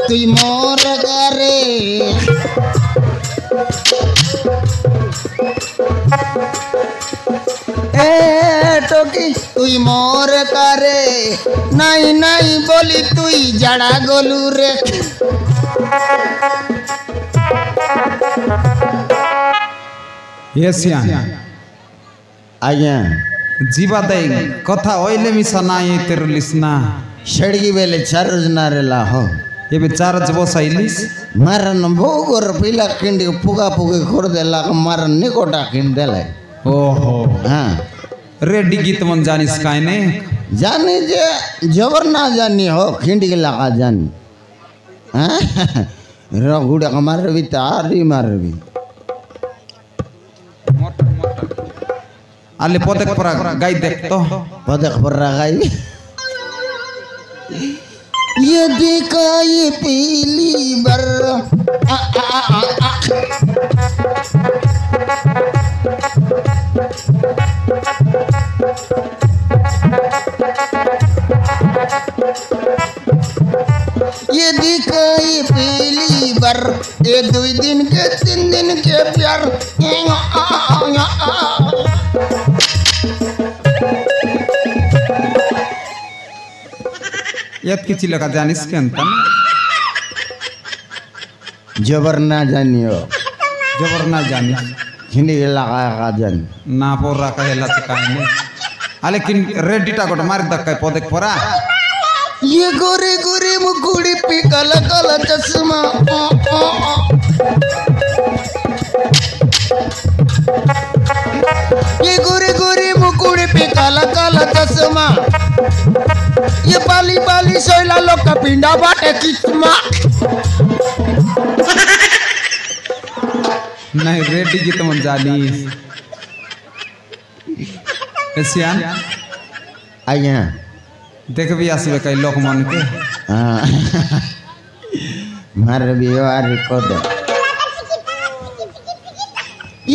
তুই মোর গারে এ টকি তুই মোর কারে নাই নাই বলি তুই জাড়া গলু রে এসিয়া আজ্ঞা जीवा दे कथा ओइले मिसा ना ये तेरुलिस ना सड़गी बेले चार्ज ना रेला हो ये बे चार्ज वो साइलिस मारन भोगर पीला किंडी पुगा पुगे खोर देला मारन निकोटा किंड देले ओहो हां रेडी गीत मन जानिस कायने जाने जे जबर ना जानी हो खिंडी के लगा जानी हां रगुड़ा का मार भी तारी मार भी आले पदक पर गाई देख तो पदक पर गाई ये दिखाई पीली बर ये दिखाई पीली बर ये 2 दिन के 3 दिन के प्यार यत किसी लगा जानिस के अंत जबर ना जानियो जबर ना जानिस हिंदी लगा का जान ना पोर रखा है लचकाने आले किन रेडी टाकोट मार दक्का पदक परा ये गोरे गोरे मुकुड़ी पे काला काला चश्मा ये गोरे गोरे मुकुड़ी पे काला काला चश्मा ये बाली बाली सोइला लोग का पिंडा बाटे किस्मा नहीं रेडी गीत मन जानिस एसियान आया देख भी आसबे कई लोक मन के मार भी यार को दे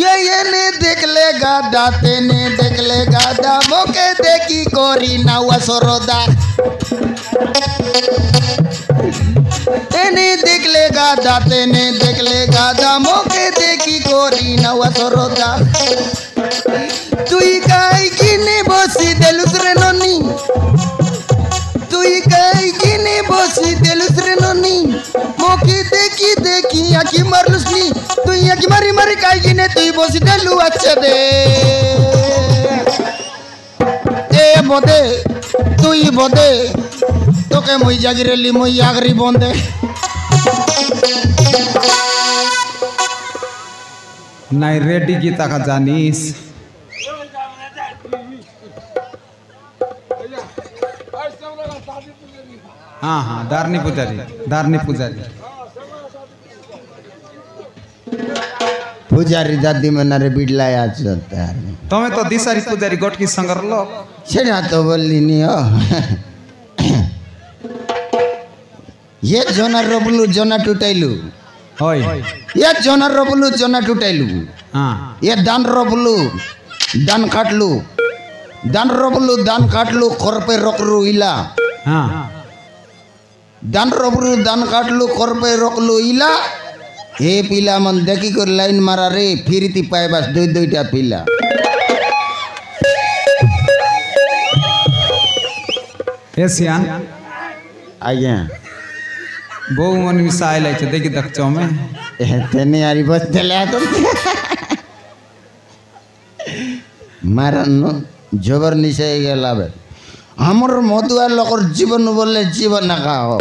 ये ने देख लेगा दाते ने देख लेगा दामो के देखी कोरी नावा सरोदा ने देख लेगा दाते ने देख लेगा दामो के देखी कोरी नावा सरोदा तुई काई किने बसी देलुसरे ननी तुई काई किने बसी देलुसरे ननी मोकी देखी देखी आखी मारलुसनी तुई आखी मारी मारी काई किने तुई बसी देलु अच्छे दे ए बोदे तुई बोदे तोके मुई जागिरेली मुई आगरी बोंदे नहीं रेडी गीता का जानिस हाँ हाँ दारनी पुजारी पुजारी दादी में नरे बिडला याद चलता है तुम्हें तो दिसारी पुजारी गोट की संगर लो सेना तो बोली नहीं हो ये जोना रोबलू जोना टूटाइलू होय ये जोना रोबलू जोना टूटाइलू हाँ ये दान रोबलू दान काटलू दान रोबलू दान काटलू खोरपे रोकलू इला हाँ दान रोबलू दान काटलू खोरपे रोकलू इला हे पिला मन देखी कर लाइन मारा रे फिरती पाए बस 2-2टा पिला एसियान आज्ञा बहु मन मिसाइल है देखी दक्षों में तेने यारी बस चले तुम मारन जबर निशे गेला बे हमर मधुआ लोकर जीवन बोले जीवन ना हो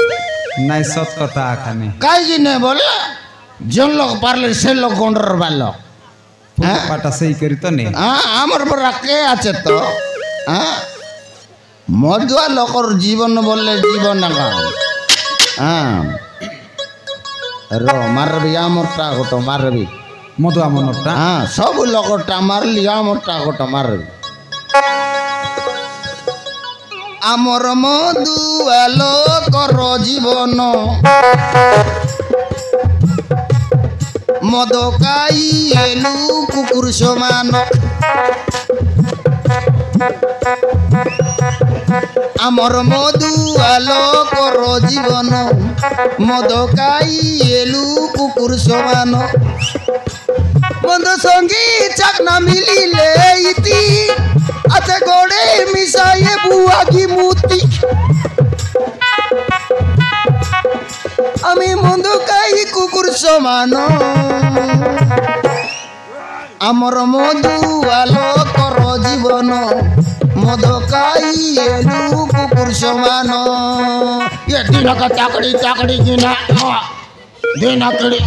नहीं सत कथा आखाने काई की नहीं बोले जन लोग पारले से लोग गोंडर वालो पाटा सही करी तो नहीं हाँ हमर पर रखे आचे तो हाँ मधुआ लोकर जीवन बोले जीवन ना हाँ रो मार भी आमरटा को तो मार भी मधुआ मनोटा हाँ सब लोगोटा मार लिया आमरटा को तो मार भी आमर मधु आलोकर जीवन मद खाई एलु कुकुर समान आमर मधु आलोकर जीवन मद खाई एलु कुकुर समान बंद संगी चाकना मिलिले इति आते गोड़े मिसाए बुआ की मूर्ति आमी बंधु खाई कुकुर समान आमर मधु आलोकर जीवन मद खाई एलु कुकुर समान ये दिन का चाकड़ी चाकड़ी दिना दिन कड़ी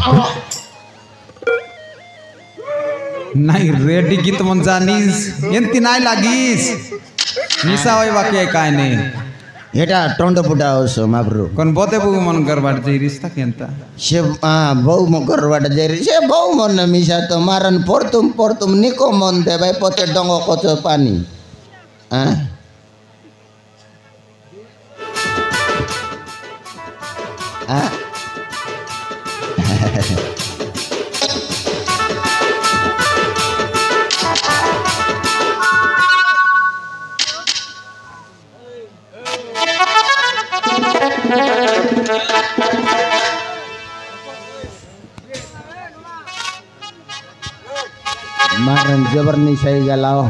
नाही रेडी गीत मन जानीस एंती नाही लागीस निसा होय बाकी काय नाही एटा टोंड पुटा होसो माब्रो कोण बोते बु मन गरबाड जई रिस्ता केंता से बहु म गरबाड जई से बहु मन मिसा तो मारन पड़तुम निको मन दे भाई पते डंगो कचो पानी हां हां मारन जबरनी सही गलाओ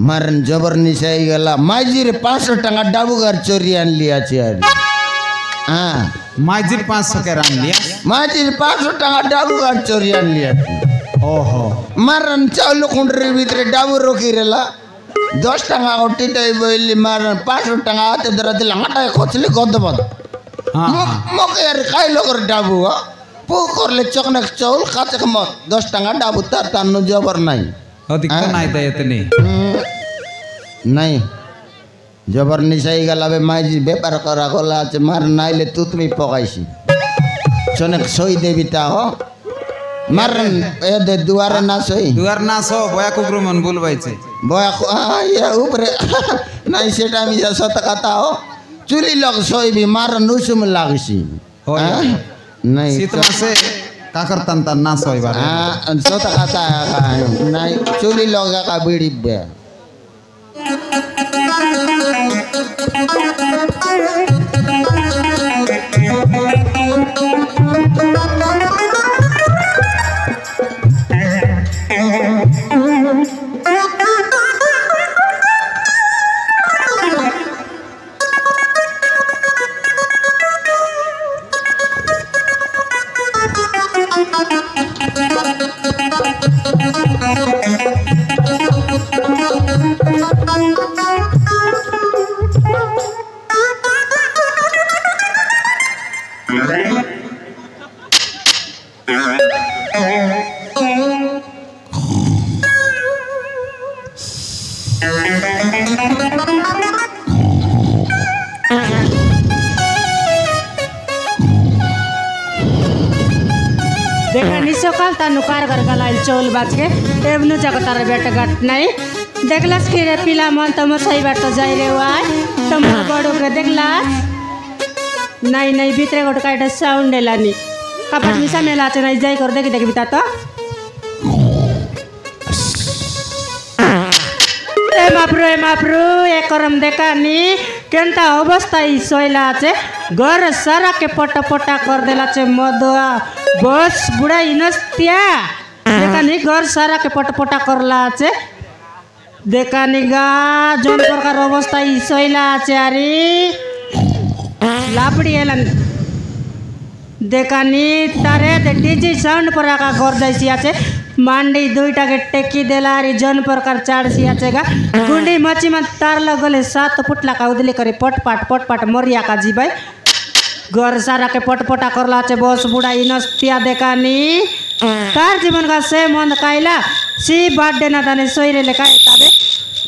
मारन जबरनी सही गला माइजीर 500 टका डाबूगर चोरी आन लिया छे हां माइजीर 500 के रान लिया माइजीर 500 टका डाबूगर चोरी आन लिया ओहो मारन चाउल कुंडरी भीतर डाबू रोकी रेला 10 टका ओटी टाई बोली मारन 500 टका आते दरद लंगाटा कोचली गोदबद हां मके यार काई लोगर डाबू पोकरले चकनक चाउल काचक मत 10 टका डाबू तार तानु जबर नाही अधिक नाही दयत नाही नहीं जबर निसाई गलाबे माइजी व्यापार करा गला मार नाइले तुतमी पकाइसी चनक सोई देवी ता हो मारन ए दे दुआर ना सोई दुआर ना सो बया कुकुर मन बोलवायचे बया ये ऊपर नाही सेटा मी सत कथा हो चुली लग सोई भी मारन नुसुम लागसी हो नहीं सीत से का करतन ता ना सोई बारे हां सत कथा नहीं चुली लगा का बीड़ी बे देखा सकाल तानु कारगर गलाइल चौल बाज के एवनु जगह तार बेटा गट नहीं देखलास कि रे पिला मन त म सही बात जाई रे वाय तम बडो के देखलास नहीं नहीं भीतर गोट काइटा साउंड लानी कपट मिसा मेला छ नहीं जाई कर देखि देखि बिता त ए माप्रो ए करम देखानी केंता अवस्था ई सोइला छे घर सारा के पटा कर देला छे मदुआ बस बुढ़ा इनस्तिया देखानी घर सारा के पटा करला छे देखानी गा जोन प्रकार अवस्था ई सोइला छे अरे लापड़ी एलन देखानी तारे दे डीजी साउंड पर आका घर जाइसी आछे मांडी दुईटा के टेकी देलारी जन प्रकार चाड़सी आछेगा गुंडी मची में तार लगले 7 फुटला का उदली करे पटपाट मरिया का जीबाई घर सारा के पटपटा करला छे बस बुढ़ा इनस्तिया देखानी तार जीवन का से मन काइला सी बर्थडे ना ताने सोइरे ले काई ताबे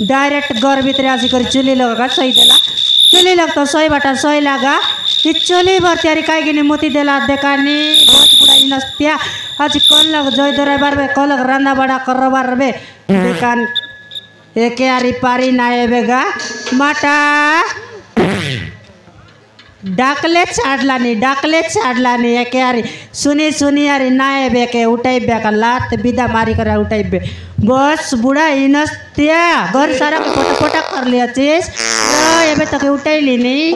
डायरेक्ट घर भीतर आसी कर चुली लगा सोई देला चुली लग तो सोई बाटा सोई लगा कि चुली भरतियारी काई गिनी मोती देला देखानी बस बुढ़ा इनस्तिया आज कल लग जय दरे बारबे कल रांदा बड़ा करबार बे देखानी एके आरी पारी ना एबेगा माटा डाकले छाड़लानी एके आरी सुनी आरी ना एबे के उठाइबे का लात बिदा मारी कर उठाइबे बस बुढ़ा इनस त्या घर सारा पोटा कर लिया चीज एबे तक उठाइली नहीं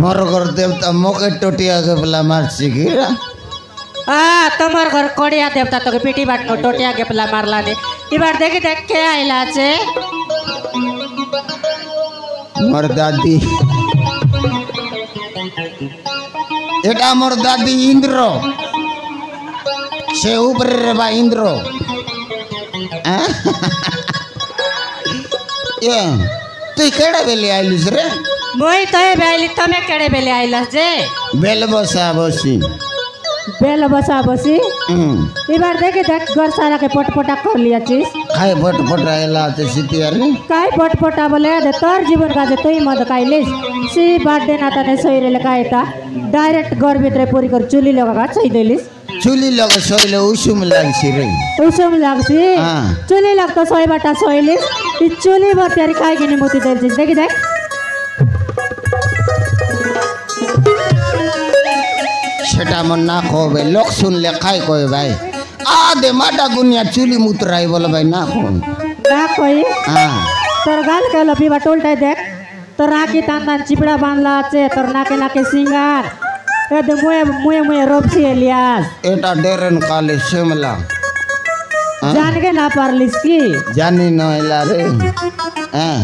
मोर घर देवता मोके टोटिया के पला मारसी की तुम्हार घर कोड़िया देवता तो पीटी बाट नो टोटिया के पला मारला ने इबार देख के आइला छे मोर दादी एटा मोर दादी इंद्र से ऊपर रे बा इंद्र ये तू केड़ा बेले आइलिस रे मोई तो बेली तमे केड़े बेले आइलास जे बेल बसा बसी इबार देख घर सारा के पटपटा कर लिया चीज खाए पट आइला ते सितिया रे काय पटपटा बोले दे तोर जीवन का जे तोई मद खाइलिस सी बर्थडे ना तने सही रे लकायता डायरेक्ट घर भीतर पूरी कर चुली लगा का सही देलिस चुली लगा सोइले उसुम लागसी रे उसुम लागसी चुली लग तो सही बाटा सोइलिस इ चुली भर त्यारी खाइ किनी मोती देलिस देख सेटा मन ना खोबे लोक सुन ले खाई कोई भाई आधे माटा गुनिया चुली मुतराई बोले भाई ना कोई हाँ तोर गाल के लपी बटोलटाई देख तोर राखी तान चिपड़ा बांधला আছে तोर नाके सिंगार ए दे मुए रोपसी एलियास एटा डेरन काले शिमला जान के ना पारलिस की जानी नइला रे हां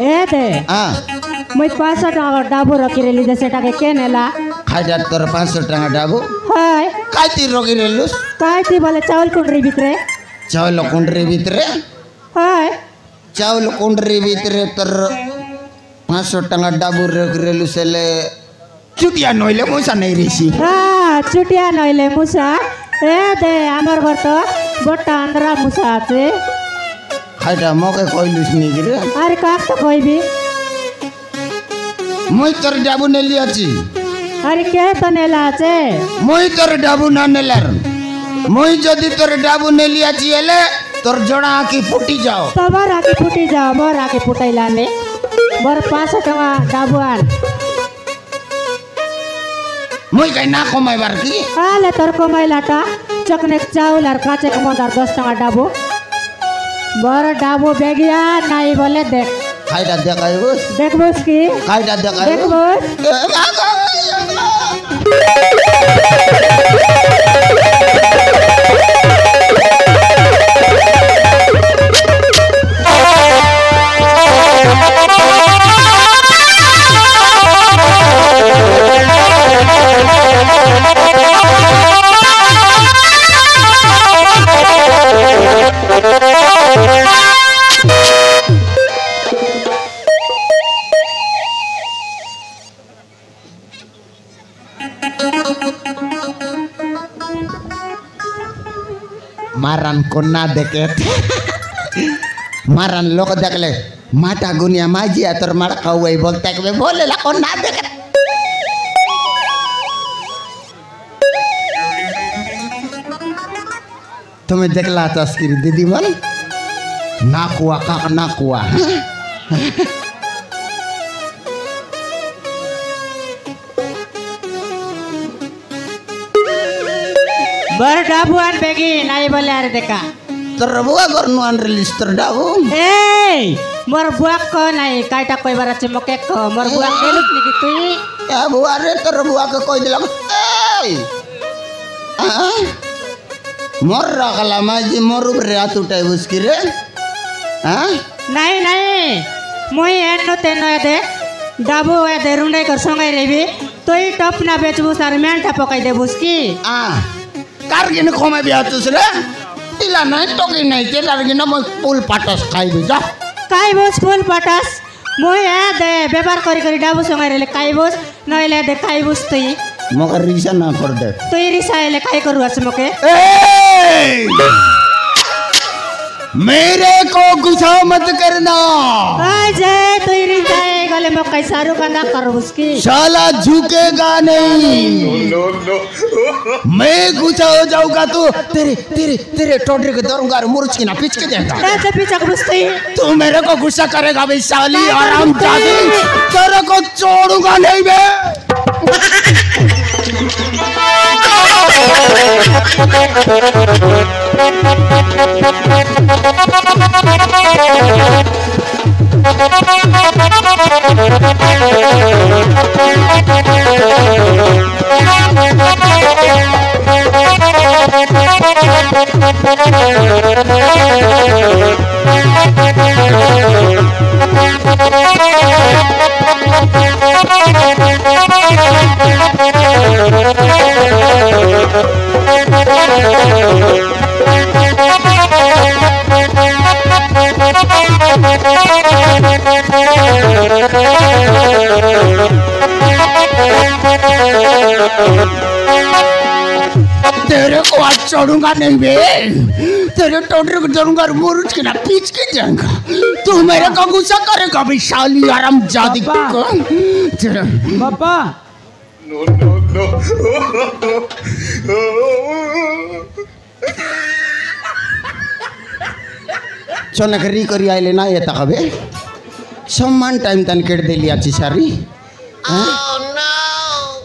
ए दे हां मैं 500 টাকা ডাবু রকি রেলি যে সেটাকে কে নেলা খাইডা তোর 500 টাকা ডাবু হয় কাইতি রকি রেলুস কাইতি বলে চাউল কুন্ডরি ভিতরে চাউল কুন্ডরি ভিতরে হয় চাউল কুন্ডরি ভিতরে তোর 500 টাকা ডাবু রকি রেলুস এলে চুটিয়া নইলে মুসা নাই রেছি হ্যাঁ চুটিয়া নইলে মুসা এ দে আমার ঘর তো বড়টা আন্দ্রা মুসা আছে খাইডা মকে কইলুস নি রে আরে কাক তো কইবি মই তোর ডাবু নেলি আছি আরে কে তো নেলা আছে মই তোর ডাবু না নেলার মই যদি তোর ডাবু নেলি আছি এলে তোর জোড়া আঁকি ফুটি যাও তোমার আঁকি ফুটি যাও মোর আঁকি ফুটাইলা নে মোর 500 টাকা ডাবু আন মই কাই না কমাইবার কি আলে তোর কমাইলাটা চকনে চাউল আর কাঁচে কমাদার 10 টাকা ডাবু মোর ডাবু বেগিয়া নাই বলে দেখ খাইটা দেখাইবস দেখবস কি খাইটা দেখাইবস मारन को ना देखे मारन लोग देखले माटा गुनिया माजिया तोर मार खावे बोलते के बोले ला को ना देखे तुम्हें देखला तस्कीर दीदी मन ना कुआ का ना कुआ बर डाबू आन बेगी नाई बोले अरे देखा तोर बुआ करनु आन रिलीज तोर डाबू ए मोर बुआ को नाई काइटा कोई बार अच्छे मके को मोर बुआ केलुत निकी तुई या बुआ रे तोर बुआ के कोई दिलक ए मोर रखला माजी मोर रे हाथ उठाई उसकी रे हां नहीं मोई एनो तेनो दे डाबू ए दे रुंडे कर संगे रेबी तोई टप ना बेचबू सार मेंटा पकाई दे बुसकी कारगिन खोमे बियातुस रे इला नहीं टोकी नहीं ते कारगिन म पुल पाटस खाइबे जा खाइबोस पुल पाटस मोई ए दे व्यवहार करी करी डाबू संगे रेले खाइबोस नइले दे खाइबोस तुई मगर रिसा ना कर दे तो ये रिसाइले काय करू असं मके मेरे को गुस्सा मत करना अजय तो ये रिसाए गले मके सारू का ना करो उसकी साला झुकेगा नहीं मैं गुस्सा हो जाऊंगा तो तेरे तेरे तेरे टोटरी के दरूंगा और मुर्च की ना पीछ के देगा ऐसे पीछे घुसती तू मेरे को गुस्सा करेगा भाई साली आराम जादी तेरे को छोड़ूंगा नहीं मैं तेरे को आज छोड़ूंगा नहीं बे तेरे टोटरी को छोड़ूंगा और मुर्च के ना पीछ के जाऊंगा तू मेरे को गुस्सा करेगा भाई साली आराम जादी बापा चोनकरी करी आइले ना ये तकबे सम्मान टाइम तन केट देली आची सारी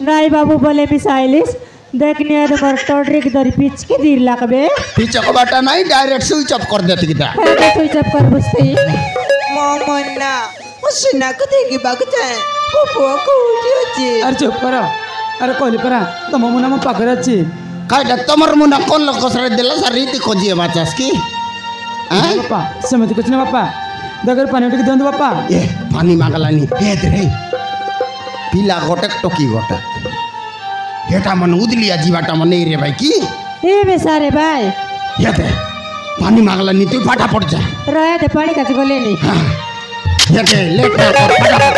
नहीं बाबू बोले मिसाइलिस देखने तो पर टोटरी की दरी पीछ के दीर लाकबे पीछे को बाटा नहीं डायरेक्ट स्विच ऑफ कर देती किता स्विच ऑफ कर बसती मोमन्ना उसना को देगी बागता है वो को उठियोची अरे चुप करो अरे कोली परा तो मुना म पाकराची काय तमर मुना कोन लोग कसरे दिला सारी ती खोजिए बाचास की बापा समझ कुछ ना बापा दगर पानी उठ के दंद बापा ये पानी मागलानी ये दे पीला गोटक टोकी गोटक हेटा मन उदलिया जीवाटा मन नहीं रे भाई की ए बेसारे भाई ये दे पानी मागलानी तू फटाफट जा रहे दे पानी का को लेनी ये दे लेट कर फटाफट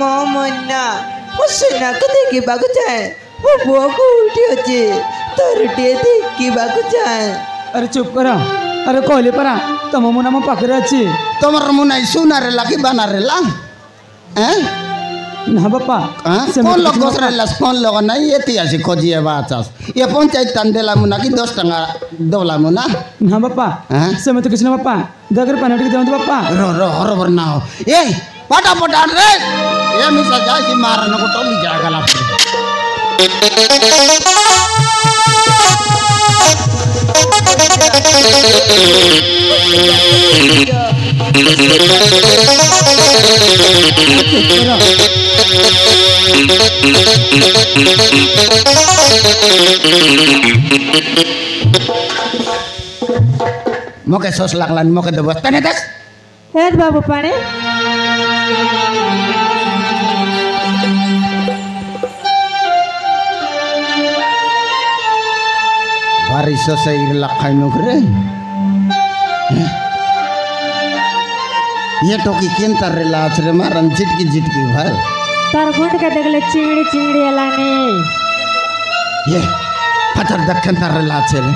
मोमन्ना उसना को देगी बागता है वो को उठियोची तोरटे देगी बागता है अरे चुप करो अरे कोली परा तो मुना म पाकराची तमर मुना सुना रे लाकी बना रे ला हैं ना बापा कौन लोग कसरे ला फोन लोग नहीं ये ती आसी खोजिए बाचास ये पंचायत तंदेला मुना की 10 टंगा दोला मुना ना बापा समझ कुछ ना बापा दगर पानी उठ के दंद बापा रो रो हरबर ना हो ए फटाफट आन रे ये मिसा जासी मारन को टोली जाएगा ला मोके सोच लागला मोके दे बसताने दस हेद बाबू पानी भारी सोसे इरला खाइनो करे ये टोकी केन तर रे लाच रे मारन झिटकी झिटकी भाई तार गुंड के देखले चिंगड़ी चिंगड़ी एलानी ये पत्थर दखन तर रे लाच रे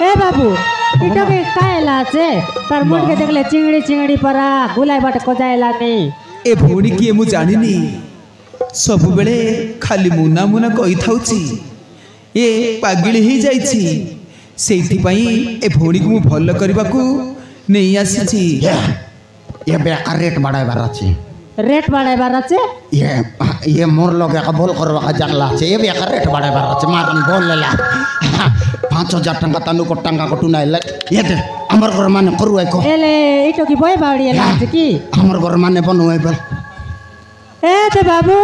ए बाबू इटो के काय लाचे तार गुंड के देखले चिंगड़ी चिंगड़ी परा गुलाई बाट को जाएलानी ए भौणी किए मु जानिनी सब बेले खाली मुना मुना कहि थाउची ए पागली ही जाइछि सेठी पई ए भौणी को मु भल करबाकू नहीं आसीछि ये बेकार रेट बढ़ाई बार अछि रेट बढ़ाई बार अछि ये मोर लोग का बोल करवा का जगला अछि ये बेकार रेट बढ़ाई बार अछि मारन बोल लेला 5000 टंका तनु को टंका को टुनाइल ये दे हमर घर माने करूए को एले इटो की बोय बावड़ी एला अछि की हमर घर माने बनउए बल ए दे बाबू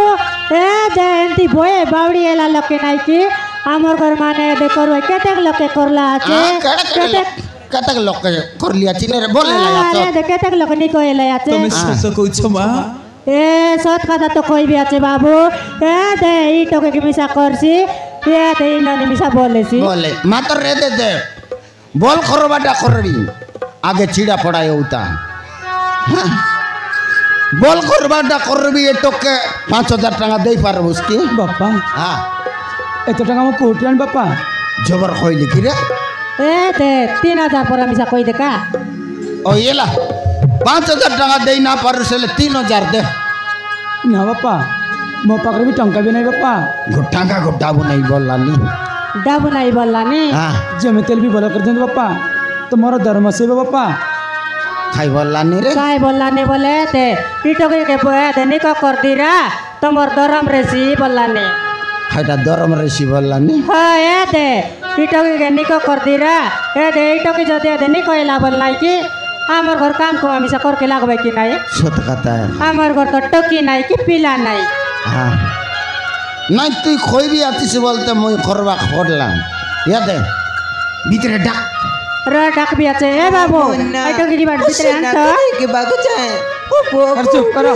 ए दे एंती बोय बावड़ी एला लके नाइ की हमर घर माने दे करवे केतेक लके करला अछि केतेक लोग कर लिया चिने रे बोल लेला या अरे दे केतेक लोग नि कहले अछि তুমি সস কইছো মা ए सत कथा तो कहबी अछि बाबू ए दे इटो के मिसा करसी ए दे इनो मिसा बोलेसी बोले मात्र रे दे बोल करबाटा करडी आगे चिड़ा पड़ा होता बोल करबाटा करबी ए टोके 5000 টাকা দেই পারব उसकी बापा हां एत टाका मो कोटी आन बापा जबर खइली कि रे ए दे 3000 पर मिसा कई दे का ओ येला 5000 টাকা দেই না পারছলে 3000 दे ना बापा मो पाखरे भी टंका भी नहीं बापा गुट्टा का गुड्डा वो नहीं बोललानी डाबू नहीं बोललानी हां जमे तेल भी बोला कर दें बापा तुम्हारा धर्म से बापा खाई बोललानी रे काय बोललानी बोले ते टिटोके के पोए दे निको कर दीरा तमर दरम रेसी बोललानी खाइटा दरम रेसी बोललानी हां ए दे टिटोके के निको कर दीरा ए दे टिटोके जदे दे निको एला बोललाई कि हमर घर काम को हमेशा करके लागबे कि नहीं सत कहता है हमर घर तो टकी नहीं कि पीला नहीं हाँ नहीं तू खोई भी आती से बोलते मैं करवा खोडला याद है भीतर डाक रा डाक भी आछे ए बाबू आई टकी की बात भीतर आन तो के बागु जाए ओ कर चुप करो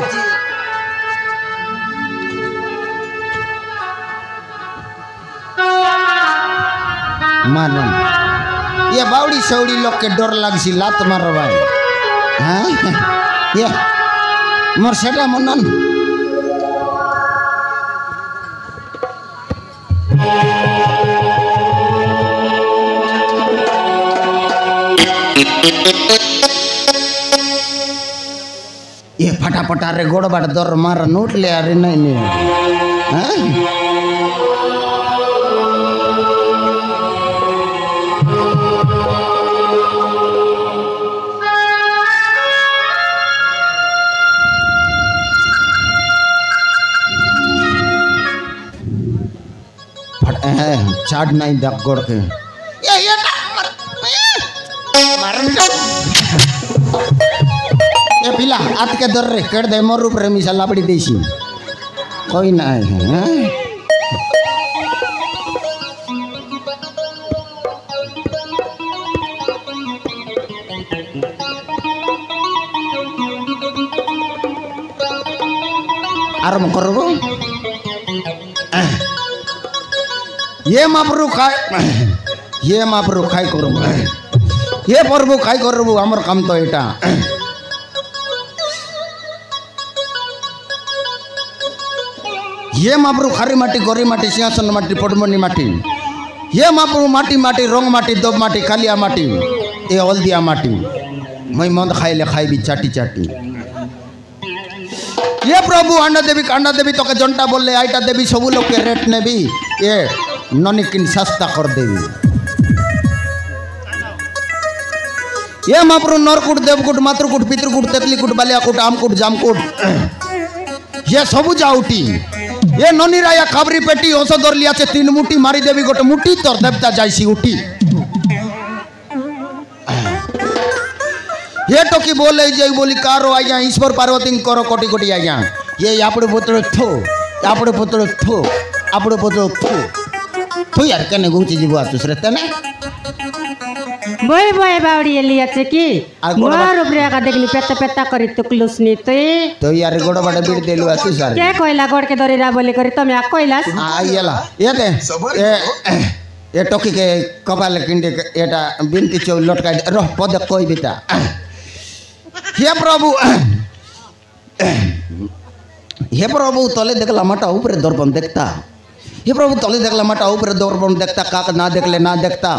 मानन ये बावड़ी सौड़ी लोग के डर लागसी लात मारवा हाँ ये मोर सेटा मनन ये फटाफटा रे गोड़ बाट दर मार नोट ले अरे नहीं नहीं हाँ चाट नहीं दक गोड़ के ये ये पिला आत के दर रे कर दे मोर ऊपर मिसा लापड़ी देसी कोई ना है आराम करबो ये मापरू खाई करबो ये परबो खाई करबो हमर काम तो एटा ये मापरू खारी माटी गोरी माटी सिंहासन माटी पडमनी माटी ये मापरू माटी माटी रंग माटी दब माटी कालिया माटी ये हल्दिया माटी मैं मंद खाइले खाइबी चाटी चाटी ये प्रभु अंडा देवी तो जंटा बोल आईटा देवी सब लोग के रेट ने भी ये ननिकिन सस्ता कर देवी ये महाप्रभु नरकुट देवकुट मातृकुट पितृकुट तेतलीकुट बालियाकुट आमकुट जामकुट ये सब जाउटी ये ननी राया खाबरी पेटी औषधर लिया 3 मुठी मारी देवी गोटे मुठी तोर देवता जाइसी उठी ये टोकी बोले जे बोली कारो आज्ञा ईश्वर पार्वती करो कोटी कोटी आज्ञा ये आपड़े पुत्र थो आपड़े पुत्र थो आपड़े पुत्र थो तो यार कने गुची जीवा तुसरे तने बोय बोय बावड़ी लिया छे की मोर उपरे का देखली पेत्ता पेत्ता करी तुकलुसनी तो यार गोड़ बडे बिड देलु आतु सर के कोइला गोड़ के दरीरा बोली करी तमे आ कोइला आ येला ये दे ये टोकी के कपाल किंडे एटा बिनती चौ लटका रह पद कोई बिता हे प्रभु तले देखला माटा ऊपर दर्पण देखता हे प्रभु तले देखला माटा ऊपर दर्पण देखता काक ना देखले ना देखता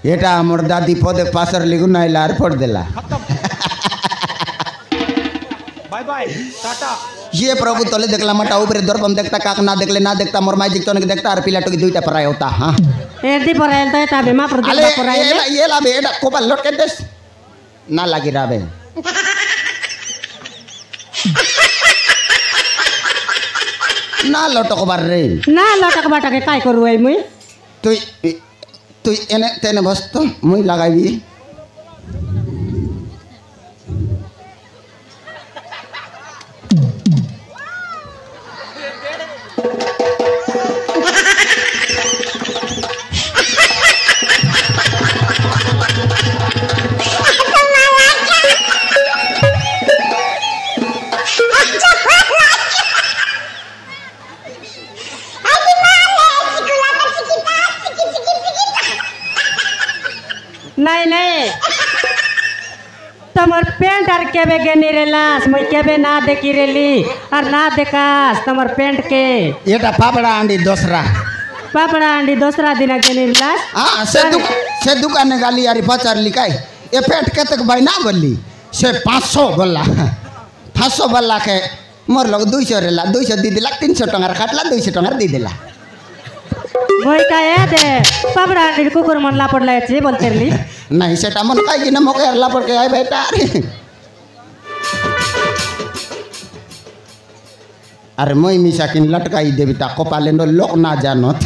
एटा हमर दादी पदे पासर लिगु नाइला आर पड़ देला बाय बाय टाटा ये प्रभु तले देखला मटा ऊपर दर्पण देखता काक ना देखले ना देखता मोर माइजिक तने देखता आर पिला टोकी दुईटा पराय होता हां एदी परायल त ता बेमा पर देखला परायल ये ला बेटा कोपा लटके देस ना लागी राबे ना लटक बार रे ना लटक बाटा के काय करू आई मुई तू एने तेने बस तो मुई लगाई नहीं नहीं तमर पेंट आर केबे गेनी रेलास मैं केबे ना देखी रेली और ना देखास तमर पेंट के एटा पापड़ा आंडी दूसरा पापड़ा अंडी दूसरा दिन गेनी रेलास हाँ से दुकाने गाली यारी पचार लिखाई ये पेंट केतक भाई ना बोली से 500 बोला 500 बोला के मोर लोग 200 रेला 200 दी दिला 300 टंगार काटला 200 टंगार दी दिला वही का याद है पापड़ा अंडी कुकुर मन ला पड़ला है बोलते रली नहीं सेटा मन काई ना मोके हरला पड़ के आए बेटा अरे मैं मिसा किन लटकाई देवी ता कपाले नो लोक ना जानत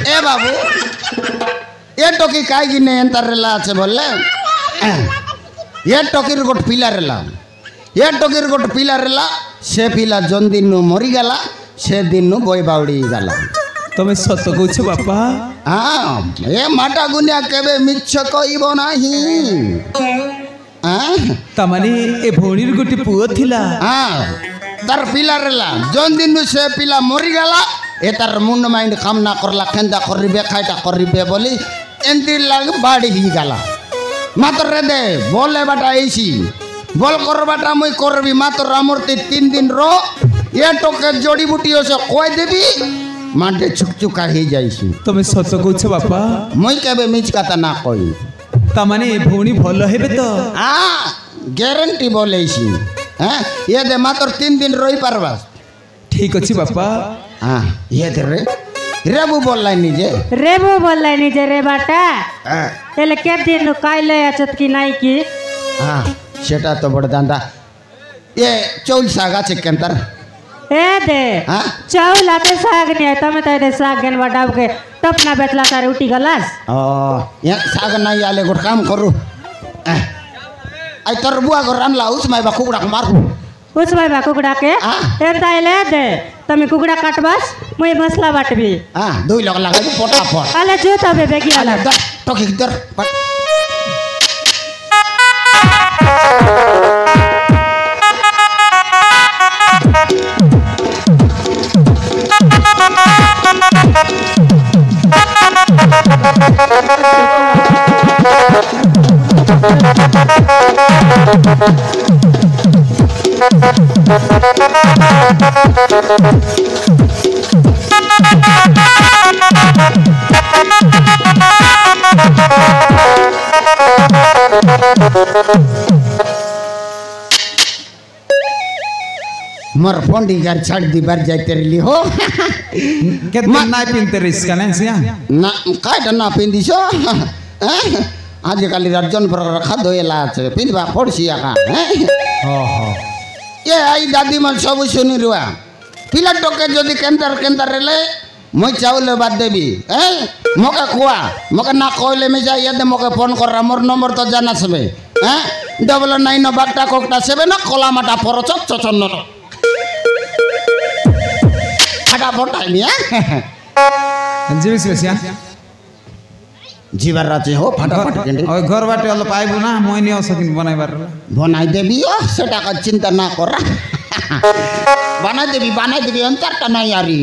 ए बाबू ये टोकी काई गिने एंतर रेला আছে বললে ये टोकीर गोट पिला रेला ये टोकीर गोट पिला रेला से पिला जोन दिन मरी गला से दिन बई बाउडी गला तमे सत कहछ बापा हाँ ये माटा गुनिया केबे मिछ कइबो नाही हाँ तमाने ए भौणीर गोटे पुओ थिला हाँ तार पिला रेला जोन दिन से पिला मरी गला ए तार मुंड माइंड काम ना करला केंदा करिबे खाइटा करिबे बोली एंती लाग बाड़ी ही गला मात्र रे दे बोले बाटा ऐसी बोल कर बाटा मुई करबी मात्र रामूर्ति 3 दिन रो ये टोके जोड़ी बूटियों से कोई देबी मांडे छुकछुका ही जाइसी तमे सत कहछ बापा मुई केबे मिछ काता ना कोई तमाने भौणी भल हेबे तो हां गारंटी बोलेसी हैं ये दे मात्र 3 दिन रोई परबास ठीक अछि बापा हां ये दे रे रेबू बोललाई निजे रे बाटा एले के दिन काइले अचत की नाही की हां सेटा तो बड़ दांदा ये चौल सागा चिकंतर ए दे हां चौल आते साग नहीं तमे त दे साग गेन बडाव के टपना बेचला सारे उठी गलास ओ ये साग नहीं आले गोट काम करू आई तोर बुआ को रानला उस माई बा कुकड़ा मारू उस भाई बा कुकड़ा के एंता ले दे तमे कुकड़ा काटबास मुई मसला बाटबी हां दुई लोग लगा फटाफट अले जो तबे बेगी आला दर टोकी दर मर फोंडी घर छाड़ दी बार जाते रही हो केतना ना पिनते रिस्क ना सिया ना काटा ना पिंदी सो आज काली रजन पर रखा दोयला আছে पिनबा पड़सिया का हो हो ये आई दादी मन सब सुनी रुआ पिला टोके जदी केंदर केंदर रेले মই चावल बात देबी मोके खुआ मोके ना कहले में जा ये दे मोके फोन कर मोर नंबर तो जाना सबे 99 बागटा कोकटा सेबे ना कोला माटा परचक चचन फटाफट टाइम जीविस सिया जीवर राचे हो फटाफट ओय घर बाटे अल पाइबु ना मोइनी असकिन बनाइबार बनाई देबी सेटा का चिंता ना कर बनाई देबी अंतर ता ना यारी